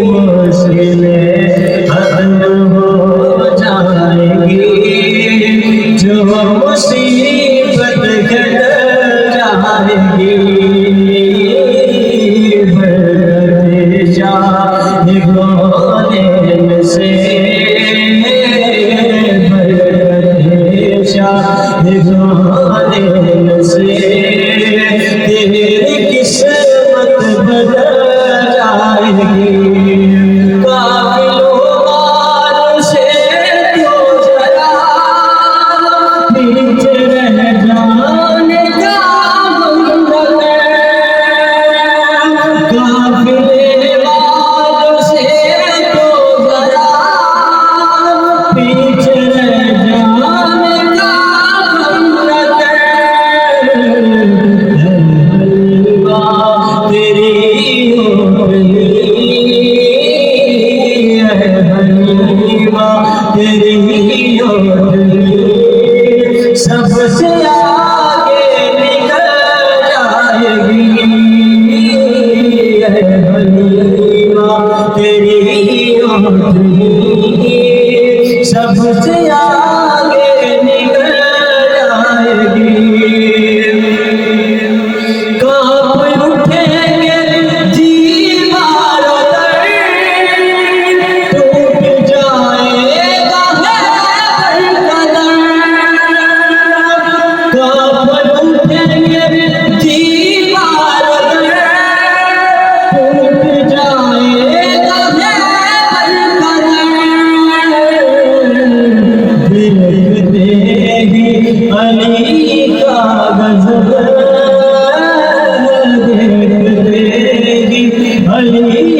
मुश्किलें खत्म हो जाएंगी, जो मुसीबत घट जाएंगी। शादिगोने से शादिगोने से तेरी किस्मत बदल जाएगी। काबिलों से तो जरा पीछे रह जाने का मंगल है। काबिले वालों से तो जरा पीछे रह जाने का मंगल है। तेरी सबसे आगे निकल जाएगी। तेरी सबसे आगे निकल जाएगी। कांप उठेंगे दीवारों पर, टूट जाएगा कदम। कांप उठेंगे दीवारों पर, टूट जाएगा कदम। देखते ही अली का गज़ब, देखते ही अली